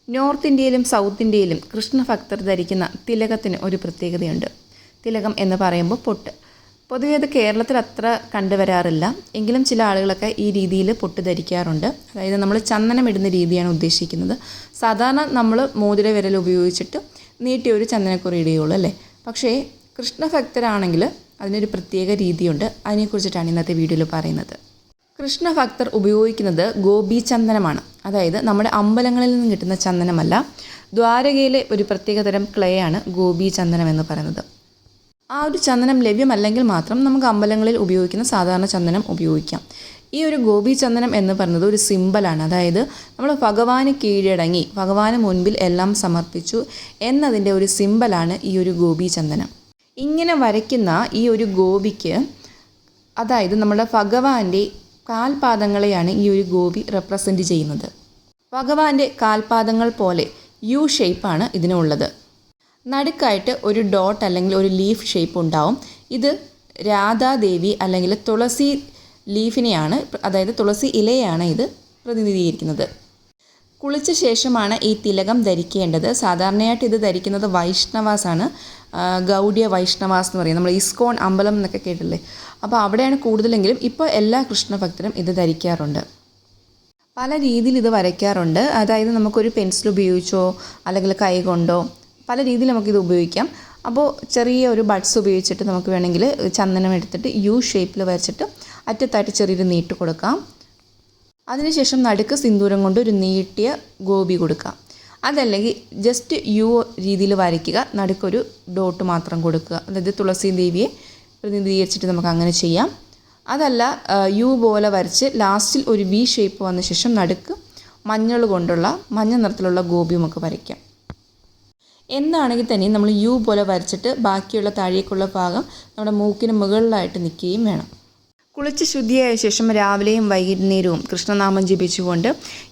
North ഇന്ത്യയിലും south ഇന്ത്യയിലും കൃഷ്ണഭക്തർ ധരിക്കുന്ന തിലകത്തിന് ഒരു പ്രത്യേകതയുണ്ട്. തിലകം എന്ന് പറയുമ്പോൾ പൊട്ട്. പൊതുവേ അത് കേരളത്തിൽ അത്ര കണ്ടുവരാറില്ല. എങ്കിലും ചില ആളുകളൊക്കെ ഈ രീതിയിൽ പൊട്ട് ധരിക്കാറുണ്ട്. അതായത് നമ്മൾ ചന്ദനം ഇടുന്ന രീതിയാണ് ഉദ്ദേശിക്കുന്നത്. സാധാരണ നമ്മൾ മോതിര വിരൽ ഉപയോഗിച്ചിട്ട് നീട്ടിയൊരു ചന്ദനക്കുറി ഇടുകയുള്ളൂ അല്ലേ. പക്ഷേ കൃഷ്ണഭക്തരാണെങ്കിൽ അതിനൊരു പ്രത്യേക രീതിയുണ്ട്. അതിനെക്കുറിച്ചിട്ടാണ് ഇന്നത്തെ വീഡിയോയിൽ പറയുന്നത്. കൃഷ്ണഭക്തർ ഉപയോഗിക്കുന്നത് ഗോപി ചന്ദനമാണ്. അതായത് നമ്മുടെ അമ്പലങ്ങളിൽ നിന്ന് കിട്ടുന്ന ചന്ദനമല്ല, ദ്വാരകയിലെ ഒരു പ്രത്യേകതരം ക്ലേ ആണ് ഗോപി ചന്ദനം എന്ന് പറയുന്നത്. ആ ഒരു ചന്ദനം ലഭ്യമല്ലെങ്കിൽ മാത്രം നമുക്ക് അമ്പലങ്ങളിൽ ഉപയോഗിക്കുന്ന സാധാരണ ചന്ദനം ഉപയോഗിക്കാം. ഈ ഒരു ഗോപി ചന്ദനം എന്ന് പറയുന്നത് ഒരു സിമ്പലാണ്. അതായത് നമ്മൾ ഭഗവാന് കീഴടങ്ങി, ഭഗവാന് മുൻപിൽ എല്ലാം സമർപ്പിച്ചു എന്നതിൻ്റെ ഒരു സിമ്പലാണ് ഈ ഒരു ഗോപി ചന്ദനം. ഇങ്ങനെ വരയ്ക്കുന്ന ഈ ഒരു ഗോപിക്ക്, അതായത് നമ്മുടെ ഭഗവാന്റെ കാൽപാദങ്ങളെയാണ് ഈ ഒരു ഗോപി റെപ്രസെൻറ്റ് ചെയ്യുന്നത്. ഭഗവാന്റെ കാൽപാദങ്ങൾ പോലെ യു ഷേപ്പാണ് ഇതിനുള്ളത്. നടുക്കായിട്ട് ഒരു ഡോട്ട് അല്ലെങ്കിൽ ഒരു ലീഫ് ഷേപ്പ് ഉണ്ടാവും. ഇത് രാധാദേവി അല്ലെങ്കിൽ തുളസി ലീഫിനെയാണ്, അതായത് തുളസി ഇലയാണ് ഇത് പ്രതിനിധീകരിക്കുന്നത്. കുളിച്ച ശേഷമാണ് ഈ തിലകം ധരിക്കേണ്ടത്. സാധാരണയായിട്ട് ഇത് ധരിക്കുന്നത് വൈഷ്ണവാസാണ്. ഗൗഡിയ വൈഷ്ണവാസ് എന്ന് പറയും. നമ്മൾ ഇസ്കോൺ അമ്പലം എന്നൊക്കെ കേട്ടില്ലേ, അപ്പോൾ അവിടെയാണ് കൂടുതലെങ്കിലും ഇപ്പോൾ എല്ലാ കൃഷ്ണഭക്തരും ഇത് ധരിക്കാറുണ്ട്. പല രീതിയിൽ ഇത് വരയ്ക്കാറുണ്ട്. അതായത് നമുക്കൊരു പെൻസിൽ ഉപയോഗിച്ചോ അല്ലെങ്കിൽ കൈ കൊണ്ടോ പല രീതിയിൽ നമുക്കിത് ഉപയോഗിക്കാം. അപ്പോൾ ചെറിയ ഒരു ബഡ്സ് ഉപയോഗിച്ചിട്ട് നമുക്ക് വേണമെങ്കിൽ ചന്ദനം എടുത്തിട്ട് യു ഷേപ്പിൽ വരച്ചിട്ട് അറ്റത്തായിട്ട് ചെറിയൊരു നീട്ട് കൊടുക്കാം. അതിനുശേഷം നടുക്ക് സിന്ദൂരം കൊണ്ട് ഒരു നീട്ടിയ ഗോപി കൊടുക്കാം. അതല്ലെങ്കിൽ ജസ്റ്റ് യു രീതിയിൽ വരയ്ക്കുക, നടുക്കൊരു ഡോട്ട് മാത്രം കൊടുക്കുക. അതായത് തുളസി ദേവിയെ പ്രതിനിധീകരിച്ചിട്ട് നമുക്ക് അങ്ങനെ ചെയ്യാം. അതല്ല, യു പോലെ വരച്ച് ലാസ്റ്റിൽ ഒരു വി ഷേപ്പ് വന്ന ശേഷം നടുക്ക് മഞ്ഞ നിറത്തിലുള്ള ഗോപി നമുക്ക് വരയ്ക്കാം. എന്താണെങ്കിൽ തന്നെ നമ്മൾ യു പോലെ വരച്ചിട്ട് ബാക്കിയുള്ള താഴേക്കുള്ള ഭാഗം നമ്മുടെ മൂക്കിന് മുകളിലായിട്ട് നിൽക്കുകയും വേണം. കുളിച്ച് ശുദ്ധിയായ ശേഷം രാവിലെയും വൈകുന്നേരവും കൃഷ്ണനാമം ജപിച്ചുകൊണ്ട്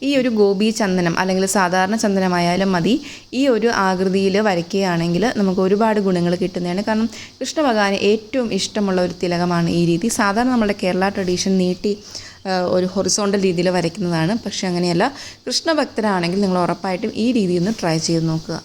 ഈ ഒരു ഗോപി ചന്ദനം അല്ലെങ്കിൽ സാധാരണ ചന്ദനമായാലും മതി, ഈ ഒരു ആകൃതിയിൽ വരയ്ക്കുകയാണെങ്കിൽ നമുക്ക് ഒരുപാട് ഗുണങ്ങൾ കിട്ടുന്നതാണ്. കാരണം കൃഷ്ണഭഗവാന് ഏറ്റവും ഇഷ്ടമുള്ള ഒരു തിലകമാണ് ഈ രീതി. സാധാരണ നമ്മുടെ കേരള ട്രഡീഷൻ നീട്ടി ഒരു ഹൊറിസോണ്ടൽ രീതിയിൽ വരയ്ക്കുന്നതാണ്. പക്ഷേ അങ്ങനെയല്ല, കൃഷ്ണഭക്തരാണെങ്കിൽ നിങ്ങൾ ഉറപ്പായിട്ടും ഈ രീതിയിൽ ഒന്ന് ട്രൈ ചെയ്ത് നോക്കുക.